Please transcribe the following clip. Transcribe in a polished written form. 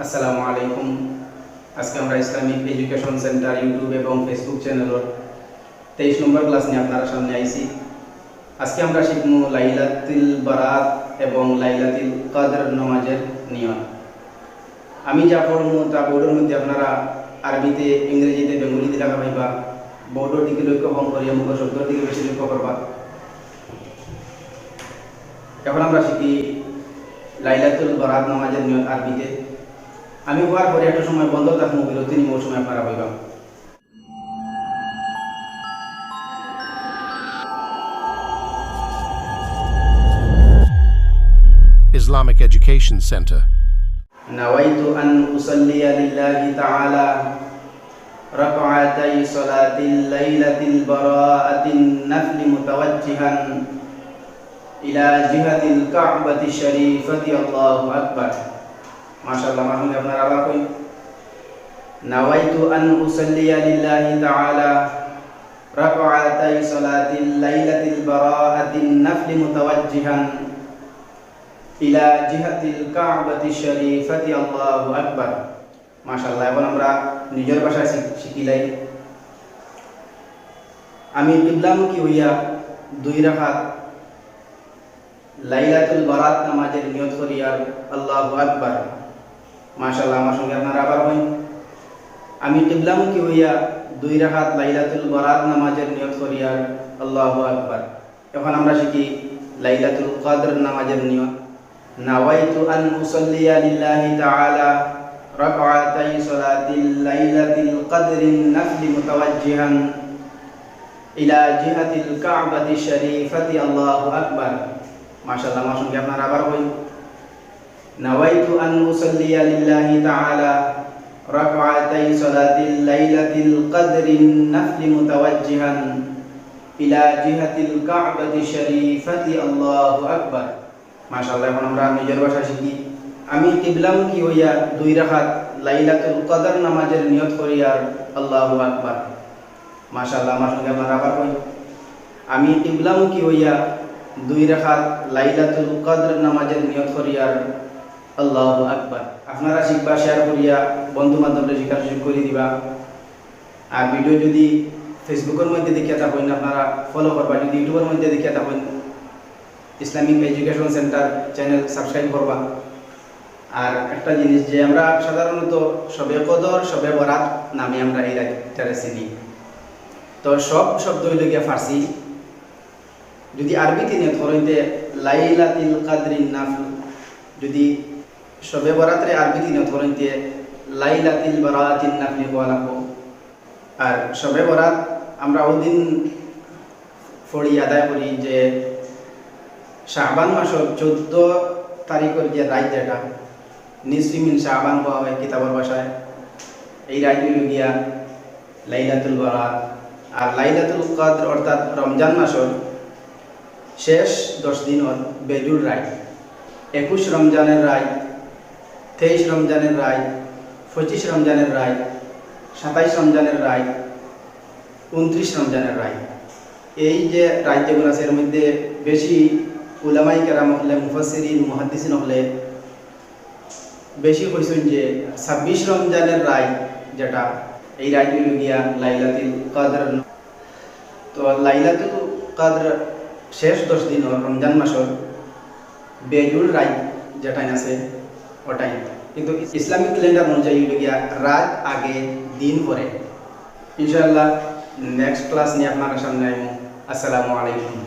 আসসালামু আলাইকুম। আজকে আমরা ইসলামিক এডুকেশন সেন্টার ইউটিউব এবং ফেসবুক চ্যানেলের 23 নম্বর ক্লাস নিয়ে আপনার সামনে আইছি। আজকে আমরা শিখব লাইলাতুল বারাত এবং লাইলাতুল কদর নামাজের নিয়ম। আমি যা পড়ব তা বোর্ডের মধ্যে আপনারা আরবিতে, ইংরেজিতে, বেঙ্গলিতে লেখা পাইবা। বোর্ডের দিকে লক্ষ্য কম করিয়া মুখ শব্দের দিকে বেশি লক্ষ্য করবা। এখন আমরা শিখি লাইলাতুল বারাত নামাজের নিয়ম আরবিতে। আমি হওয়ার পরে একটা সময় বন্ধ থাকবো, বিরতি নিব, সময় আপনারা পাইবা। Islamic Education Center. নাওয়াইতু আন উসাল্লিয়া লিল্লাহি তাআলা রাকআতাই সালাতিল লাইলাতিল বারাআতিন নাফলি মুতাওয়াজ্জিহান ইলা জিহাতিল কা'বাতি শরীফাতি। আল্লাহু আকবার। মাশাআল্লাহ। মাহমুদ আপনারা আবার কই। নাওয়াইতু আন উসাল্লিয়া লিল্লাহি তাআলা রাকআতাই সালাতিল লাইলাতিল বারাআতিন নাফলি মুতাওয়াজ্জিহান ইলা জিহাতিল কা'বাতি শরীফাতি। আল্লাহু আকবার। মাশাআল্লাহ। এখন আমরা নিজের ভাষায় শিখিলাই। আমি কিবলামুখী হইয়া 2 রাকাত লাইলাতুল বারাত নামাজের নিয়ত করিয়ার। আল্লাহু আকবার। মাশাআল্লাহ। আমার সঙ্গে আপনারা আবার হই। আমি কিবলামুখী হইয়া 2 রাকাত লাইলাতুল বারাত নামাজের নিয়ত করিয়ার। আল্লাহু আকবার। এখন আমরা শিখি লাইলাতুল কদর নামাজের নিয়ত। নাওয়াইতু আন উসাল্লিয়া লিল্লাহি তাআলা রাকআতাই সালাতিল লাইলাতিল কদরিন নাফলি মুতাওয়াজ্জিহান ইলা জিহাতিল কা'বাতি শরীফাতি। আল্লাহু আকবার। মাশাআল্লাহ। আমার সঙ্গে আপনারা আবার হই। নাওয়াইতু আন উসাল্লিয়া লিল্লাহি তাআলা রাকআতাই সালাতিল লাইলাতিল কদরিন নাফলি মুতাওয়াজ্জিহান ইলা জিহাতিল কা'বাতি শরীফাতি। আল্লাহু আকবার। মাশাআল্লাহ। এখন আমরা নিজের ভাষা শিখি। আমি কিবলামুখী হইয়া 2 রাকাত লাইলাতুল কদর নামাজের নিয়ত করিয়ার। আল্লাহু আকবার। মাশাআল্লাহ। আমার সঙ্গে আপনারা আবার কই। আমি কিবলামুখী হইয়া 2 রাকাত লাইলাতুল কদর নামাজের নিয়ত করিয়ার। আল্লাহু আকবার। আপনারা শিখবা, শেয়ার করিয়া বন্ধু বান্ধবদের শিখার সুযোগ করে দিবা। আর ভিডিও যদি ফেসবুকের মধ্যে দেখিয়া থাকেন আপনারা ফলো করবা। যদি ইউটিউবের মধ্যে দেখিয়া থাকেন Islamic education centre channel subscribe করবা। আর একটা জিনিস যে আমরা সাধারণত শবে কদর, শবে বরাত নামে আমরা এই রাতটারে চিনি। তো সব শব্দ হইল গিয়া ফার্সি। যদি আরবিতে নিয়ত করিতে লাইলাতুল কদরিন নাফল, যদি শবে বরাতের আরবিতে নিয়ত করিতে লাইলাতুল বারাতিন নাফলি কোয়া লাগবো। আর শবে বরাত আমরা ওদিন পড়ি, আদায় করি যে শাবান মাসের 14 তারিখের যে রাত, যেটা নিসফি মিন শাবান হওয়া হয় কিতাবের ভাষায়, এই রাত হইল গিয়া লাইলাতুল বারাত। আর লাইলাতুল কদর অর্থাৎ রমজান মাসের শেষ 10 দিনের বেজুর রাত। 21 রমজানের রাত, 23 রমজানের রাত, 25 রমজানের রাত, 27 রমজানের রাত, 29 রমজানের রাত। এই যে রাত যেগুলো আছে এর মধ্যে বেশি উলামাই কেরাম হলে, মুফাসসিরিন, মুহাদ্দিসিন হলে বেশি কইছেন যে 26 রমজানের রাত, যেটা এই রাত হইল গিয়া লাইলাতুল কদর। তো লাইলাতুল কদর শেষ 10 দিন রমজান মাসের বেজুর রাত যেটা আছে ওটাই। কিন্তু ইসলামিক ক্যালেন্ডার অনুযায়ী হইল গিয়া রাত আগে দিন পরে। ইনশাআল্লাহ নেক্সট ক্লাস নিয়ে আপনার সামনে আইব। আসসালামু আলাইকুম।